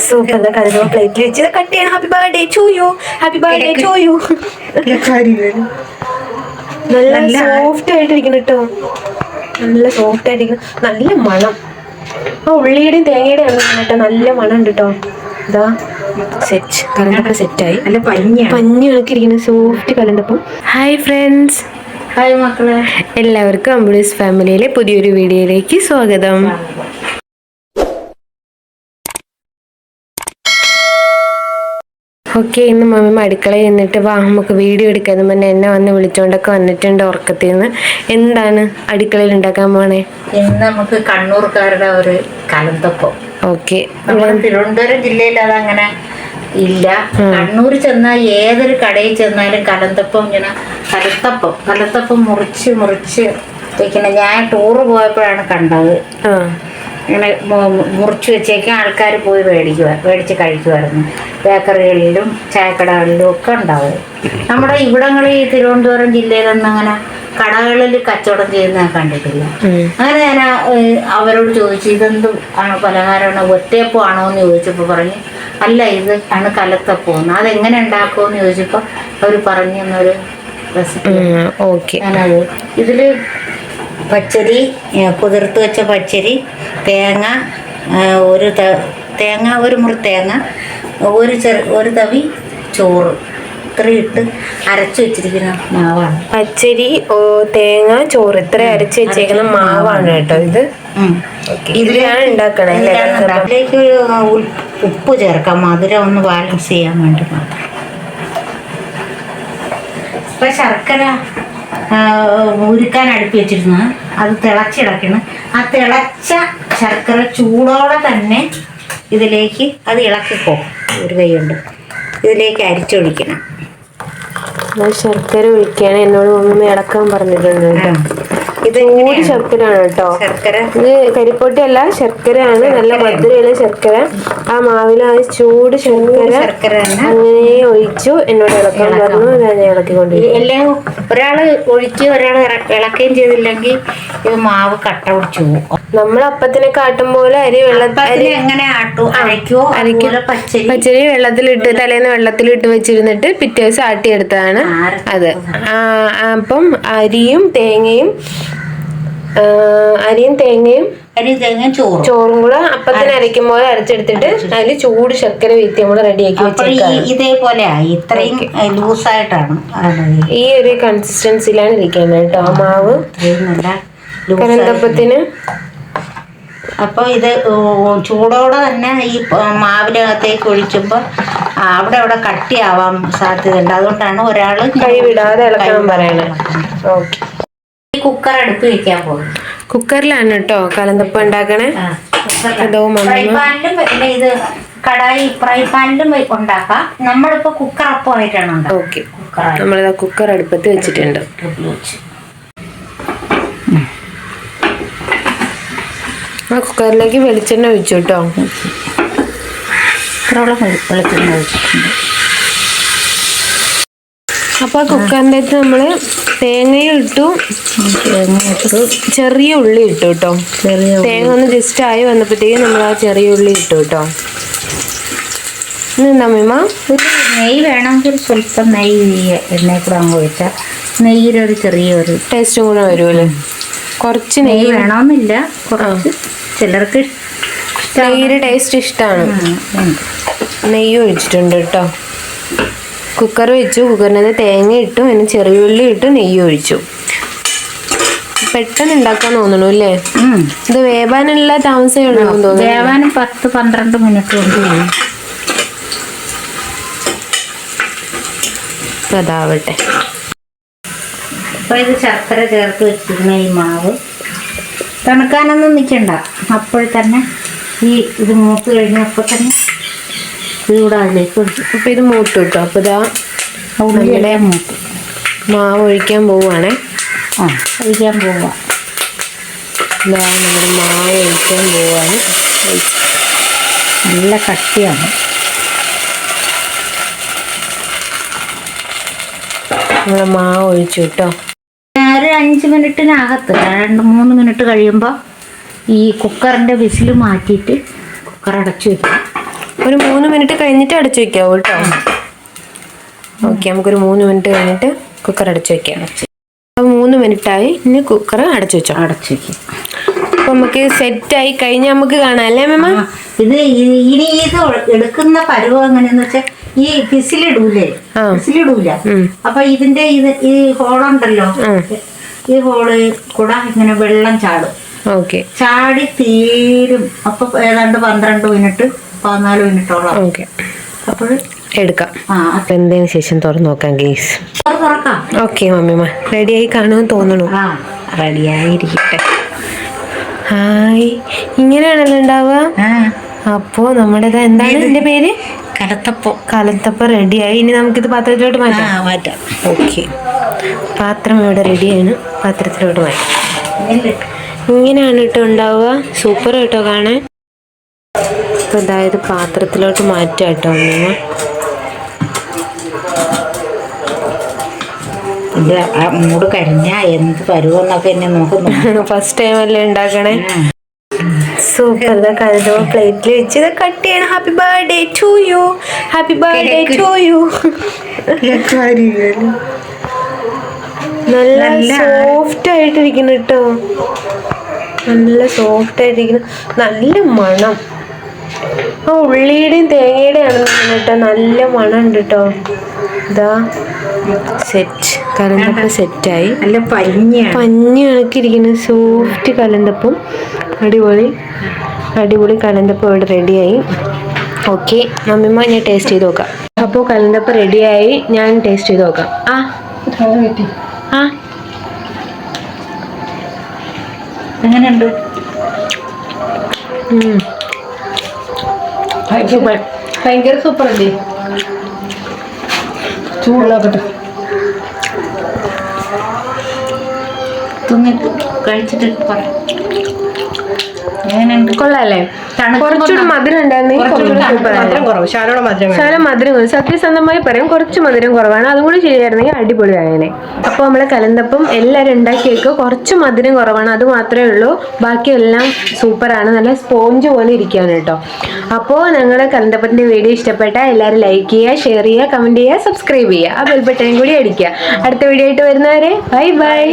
Soup എന്താ കരുതോ പ്ലേറ്റിൽ വെച്ച് കട്ട് ചെയ്യണം. Happy birthday to you, happy birthday to you. നല്ല സോഫ്റ്റ് ആയിട്ടിരിക്കണം കേട്ടോ, നല്ല സോഫ്റ്റ് ആയിട്ടിരിക്കണം. നല്ല മണം. ആ ഉള്ളിയുടെയും തേങ്ങയുടെയും ആണ് കേട്ടോ, നല്ല മണം ഉണ്ട് കേട്ടോ. ഇതാ സെറ്റ് കലണ്ടപ്പം സെറ്റായി. നല്ല പഞ്ഞി കണക്കിരിക്കുന്ന സോഫ്റ്റ് കലണ്ടപ്പം. ഹായ് ഫ്രണ്ട്സ്, ഹായ് മക്കളെ, എല്ലാവർക്കും അമ്പിളീസ് ഫാമിലിയിലെ പുതിയൊരു വീഡിയോയിലേക്ക് സ്വാഗതം. ഓക്കെ, ഇന്ന് മമ്മി അടുക്കളയിൽ നിന്നിട്ട് വാ നമുക്ക് വീഡിയോ എടുക്കാന്ന് പറഞ്ഞാൽ എന്നെ വന്ന് വിളിച്ചോണ്ടൊക്കെ വന്നിട്ടുണ്ട് ഉറക്കത്തിൽ നിന്ന്. എന്താണ് അടുക്കളയിൽ ഉണ്ടാക്കാൻ പോണേ? ഇന്ന് നമുക്ക് കണ്ണൂർക്കാരുടെ ഒരു കലന്തപ്പം. ഓക്കെ, തിരുവനന്തപുരം ജില്ലയിൽ അതങ്ങനെ ഇല്ല. കണ്ണൂർ ചെന്നാൽ ഏതൊരു കടയിൽ ചെന്നാലും കലന്തപ്പം ഇങ്ങനെ കലത്തപ്പം മുറിച്ച് വെക്കണം. ഞാൻ ടൂറ് പോയപ്പോഴാണ് കണ്ടത്. ഇങ്ങനെ മുറിച്ച് വെച്ചേക്കാൻ ആൾക്കാർ പോയി മേടിച്ച് കഴിക്കുമായിരുന്നു. ബേക്കറികളിലും ചായക്കടകളിലും ഒക്കെ ഉണ്ടാവും. നമ്മുടെ ഇവിടങ്ങളിൽ ഈ തിരുവനന്തപുരം ജില്ലയിലൊന്നും അങ്ങനെ കടകളിൽ കച്ചവടം ചെയ്യുന്ന കണ്ടിട്ടില്ല. അങ്ങനെ ഞാൻ അവരോട് ചോദിച്ചു, ഇതെന്ത് ആണ് പലഹാരമാണോ, ഒറ്റയപ്പം ആണോ എന്ന് ചോദിച്ചപ്പോൾ പറഞ്ഞ് അല്ല, ഇത് ആണ് കലത്തപ്പം. അതെങ്ങനെ ഉണ്ടാക്കുമെന്ന് ചോദിച്ചപ്പോൾ അവർ പറഞ്ഞു തന്നൊരു റെസിപ്പി. ഞാനത് ഇതിൽ പച്ചരി, കുതിർത്ത് വെച്ച പച്ചരി, തേങ്ങ, ഒരു മുറി തേങ്ങ, ഒരു തവി ചോറ്, ഇത്രയിട്ട് അരച്ചു വെച്ചിരിക്കുന്ന മാവാണ്. പച്ചരി, തേങ്ങ, ചോറ് ഇത്ര അരച്ച് വെച്ചേക്കുന്ന മാവാണ് കേട്ടോ ഇത്. ഇതിലാണ് ഉണ്ടാക്കണേ. അതിലേക്ക് ഉപ്പ് ചേർക്കാം, മധുരം ഒന്ന് ബാലൻസ് ചെയ്യാൻ വേണ്ടി മാത്രം. ഇപ്പൊ ശർക്കര ഉരുക്കാൻ അടുപ്പി വെച്ചിരുന്ന അത് തിളച്ചിടക്കണം. ആ തിളച്ച ശർക്കര ചൂടോടെ തന്നെ ഇതിലേക്ക് അത് ഇളക്കിപ്പോ ഒരു കൈ കൊണ്ട് ഇതിലേക്ക് അരിച്ചൊഴിക്കണം. ശർക്കര ഒഴിക്കാണ് എന്നോട് മമ്മി ഇളക്കാൻ പറഞ്ഞിട്ടുണ്ട് കേട്ടോ. ഇത് കൂടി ശർക്കരയാണ് കേട്ടോ. ഇത് കരിപ്പൊട്ടി അല്ല, ശർക്കരയാണ്. നല്ല മധുരമുള്ള ശർക്കര. ആ മാവിൽ ആ ചൂട് ശർക്കര അങ്ങനെ ഒഴിച്ചു എന്നോട് ഇളക്കാൻ പറഞ്ഞു. ഞാൻ ഇളക്കിക്കൊണ്ടിരിക്കും. എല്ലാം ഒരാള് ഒഴിച്ച് ഒരാൾ ഇളക്കുകയും ചെയ്തില്ലെങ്കിൽ ഇത് മാവ് കട്ട പിടിച്ചു പോകും. നമ്മൾ അപ്പത്തിനൊക്കെ ആട്ടും പോലെ അരി എങ്ങനെ അരയ്ക്കോ പച്ചരി വെള്ളത്തിലിട്ട് തലേന്ന് വെള്ളത്തിലിട്ട് വെച്ചിരുന്നിട്ട് പിറ്റേ ദിവസം ആട്ടിയെടുത്തതാണ് അത്. അപ്പം അരിയും തേങ്ങയും ചോറും കൂടെ അപ്പത്തിന് അരയ്ക്കും പോലെ അരച്ചെടുത്തിട്ട് അതിൽ ചൂട് ശർക്കര വീത്തി നമ്മൾ റെഡിയാക്കി വെച്ചേക്കാം. ഇതേപോലെ ഇത്രയും ലൂസായിട്ടാണ് ഈ ഒരു കൺസിസ്റ്റൻസിയിലാണ് ഇരിക്കുന്നത് കേട്ടോ ആ മാവ് കലന്തപ്പത്തിന്. അപ്പോൾ ഇത് ചൂടോടെ തന്നെ ഈ മാവിനകത്തേക്ക് ഒഴിക്കുമ്പോൾ അവിടെ കട്ടിയാവാൻ സാധ്യതയുണ്ട്. അതുകൊണ്ടാണ് ഒരാൾ കൈവിടാതെ ഇളക്കാൻ പറയണത്. ഓക്കെ, കുക്കർ അടുപ്പ് വെക്കാൻ പോകും. കുക്കറിലാണ് കേട്ടോ കലന്തപ്പം ഉണ്ടാക്കണേ. ഇത് കടായി ഫ്രൈ പാനിലും ഉണ്ടാക്കാം. നമ്മളിപ്പോ കുക്കർ അപ്പമായിട്ടാണ് ഉണ്ടാക്കുക. ഓക്കെ, നമ്മളിതാ കുക്കർ അടുപ്പത്ത് വെച്ചിട്ടുണ്ട്. ആ കുക്കറിലേക്ക് വെളിച്ചെണ്ണ ഒഴിച്ചു കേട്ടോ. വെളിച്ചെണ്ണ ഒഴിച്ചിട്ടുണ്ട്. അപ്പോൾ കുക്കറിൻ്റെ അകത്ത് നമ്മൾ തേങ്ങയും ഇട്ടു, ചെറിയ ഉള്ളി ഇട്ടു കേട്ടോ. തേങ്ങ ഒന്ന് ജസ്റ്റ് ആയി വന്നപ്പോഴത്തേക്കും നമ്മൾ ആ ചെറിയ ഉള്ളി ഇട്ടു കേട്ടോ. എന്താ മീമ, നെയ്യ് വേണമെങ്കിൽ സ്വല്പം നെയ്യ് എണ്ണയിൽ കൂടെ അങ്ങ് ഒഴിച്ചാൽ നെയ്യിലൊരു ചെറിയൊരു ടേസ്റ്റും കൂടെ വരുമല്ലേ. കുറച്ച് നെയ്യ് വേണമെന്നില്ല, കുറച്ച് ചിലർക്ക് നെയ്യുടെ ടേസ്റ്റ് ഇഷ്ടമാണ്. നെയ്യ് ഒഴിച്ചിട്ടുണ്ട് കേട്ടോ. കുക്കർ വെച്ചു, കുക്കറിനകത്ത് തേങ്ങ ഇട്ടു, അതിന് ചെറിയുള്ളി ഇട്ടു, നെയ്യ് ഒഴിച്ചു. പെട്ടെന്ന് ഉണ്ടാക്കാൻ തോന്നണു അല്ലേ? ഇത് വേവാനുള്ള താമസമേ ഉള്ളൂ തോന്നുന്നു. വേവാനും 10-12 മിനിറ്റ് കൊണ്ട് അതാവട്ടെ. അപ്പോൾ ഇത് ശർക്കര ചേർത്ത് വെച്ചിരുന്ന ഈ മാവ് തണുക്കാനൊന്നും നിൽക്കണ്ട. അപ്പോൾ തന്നെ ഇത് മൂത്ത് കഴിഞ്ഞപ്പോൾ തന്നെ ഇവിടെ അതിലേക്ക് ഒഴിച്ചു. അപ്പോൾ ഇത് മൂത്ത് കിട്ടും. അപ്പോൾ ഇതാ ഉള്ളിയുടെ മൂത്ത് മാവ് ഒഴിക്കാൻ പോവുകയാണേ. ഒഴിക്കാൻ പോവുക. ഇതാ നമ്മുടെ മാവ് ഒഴിക്കാൻ പോവുകയാണ്. നല്ല കട്ടിയാണ്. നമ്മുടെ മാവ് ഒഴിച്ചു കേട്ടോ. ഒരു 5 മിനിറ്റിനകത്ത് 2-3 മിനിറ്റ് കഴിയുമ്പോൾ ഈ കുക്കറിൻ്റെ വിസിൽ മാറ്റിയിട്ട് കുക്കർ അടച്ചു വെക്കും. ഒരു 3 മിനിറ്റ് കഴിഞ്ഞിട്ട് അടച്ചു വെക്കാവൂ കേട്ടോ. ഓക്കെ, നമുക്കൊരു 3 മിനിറ്റ് കഴിഞ്ഞിട്ട് കുക്കർ അടച്ചു വെക്കാം. അപ്പോൾ 3 മിനിറ്റായി. ഇനി കുക്കർ അടച്ചു വെച്ചോ. അടച്ചു വെക്കാം. അപ്പൊ നമുക്ക് സെറ്റായി കഴിഞ്ഞാൽ നമുക്ക് കാണാം അല്ലേ അമ്മ? ഇത് ഇനി ഇത് എടുക്കുന്ന പരുവം എങ്ങനെയാന്ന് വെച്ചാൽ ഈ വിസിലിടൂലേ, വിസിലിടൂല. അപ്പൊ ഇതിന്റെ ഈ ഹോളുണ്ടല്ലോ, ഈ ഹോള് കൂടെ ഇങ്ങനെ വെള്ളം ചാടും. ഓക്കെ, ചാടി തീരും. അപ്പൊ ഏതാണ്ട് 12 മിനിറ്റ് 14 മിനിറ്റോളം. ഓക്കെ, അപ്പോൾ എടുക്കാം. അപ്പൊ എന്തതിന് ശേഷം തുറന്നു നോക്കാം ഗീസ്. തുറക്കാം. ഓക്കെ മമ്മിമ്മ, റെഡിയായി കാണുമെന്ന് തോന്നണു. റെഡിയായിരിക്കട്ടെ. ഹായ്, ഇങ്ങനെയാണല്ലോ ഉണ്ടാവുക. അപ്പോ നമ്മുടേത് എന്താണ് ഇതിന്റെ പേര്? കലത്തപ്പം. കലത്തപ്പം റെഡിയായി. ഇനി നമുക്കിത് പാത്രത്തിലോട്ട് മാറ്റാം. ഓക്കെ, പാത്രം ഇവിടെ റെഡിയാണ്. പാത്രത്തിലോട്ട് മാറ്റാം. ഇങ്ങനെയാണ് കേട്ടോ ഉണ്ടാവുക. സൂപ്പർ കേട്ടോ കാണാൻ. അപ്പൊ അതായത് പാത്രത്തിലോട്ട് മാറ്റാം കേട്ടോ അമ്മ. മൂട് കരിഞ്ഞ എന്ത് പരുവെന്നൊക്കെ എന്നെ നോക്കുന്നു. ഫസ്റ്റ് ടൈം അല്ലേ ഉണ്ടാക്കണേ. സൂപ്പർ. കലത്തപ്പ പ്ലേറ്റിൽ വെച്ച് ഇത് കട്ട് ചെയ്യണം. Happy birthday to you, happy birthday to you. നല്ല സോഫ്റ്റ് ആയിട്ടിരിക്കുന്നു കേട്ടോ. നല്ല സോഫ്റ്റ് ആയിട്ടിരിക്കുന്നു. നല്ല മണം. ആ ഉള്ളിയുടെയും തേങ്ങയുടെയും ആണെന്ന് കേട്ടോ. നല്ല മണം ഉണ്ട് കേട്ടോ. ഇതാ സെറ്റ് കലന്തപ്പം സെറ്റായി. നല്ല പഞ്ഞി കണക്കിരിക്കുന്നു. സോഫ്റ്റ് കലന്തപ്പം. അടിപൊളി അടിപൊളി കലന്തപ്പം ഇവിടെ റെഡിയായി. ഓക്കെ മമ്മിമ്മ, ഞാൻ ടേസ്റ്റ് ചെയ്ത് നോക്കാം. അപ്പോൾ കലന്തപ്പം റെഡിയായി. ഞാൻ ടേസ്റ്റ് ചെയ്ത് നോക്കാം. എങ്ങനെയുണ്ട്? ഭയങ്കര സൂപ്പർ അല്ലേ? ചൂടാക്കട്ടെ. കഴിച്ചിട്ട് പറയാം. കൊള്ളാല്ലേ? കുറച്ചുകൂടി മധുരം ഉണ്ടായിരുന്നെങ്കിൽ ശകലം മധുരം. സത്യസന്ധമായി പറയാം, കുറച്ച് മധുരം കുറവാണ്. അതും കൂടി ശരിയായിരുന്നെങ്കിൽ അടിപൊളിയായേനെ. അപ്പോൾ നമ്മളെ കലന്തപ്പം എല്ലാവരും ഉണ്ടാക്കി വെക്കുക. കുറച്ച് മധുരം കുറവാണ്, അത് മാത്രമേ ഉള്ളൂ. ബാക്കിയെല്ലാം സൂപ്പറാണ്. നല്ല സ്പോഞ്ച് പോലെ ഇരിക്കുകയാണ് കേട്ടോ. അപ്പോൾ ഞങ്ങളുടെ കലന്തപ്പത്തിൻ്റെ വീഡിയോ ഇഷ്ടപ്പെട്ടാൽ എല്ലാവരും ലൈക്ക് ചെയ്യുക, ഷെയർ ചെയ്യുക, കമൻറ്റ് ചെയ്യുക, സബ്സ്ക്രൈബ് ചെയ്യുക. ആ ബെൽ ബട്ടനും കൂടി അടിക്കുക. അടുത്ത വീഡിയോ ആയിട്ട് വരുന്നവരെ ബൈ ബൈ.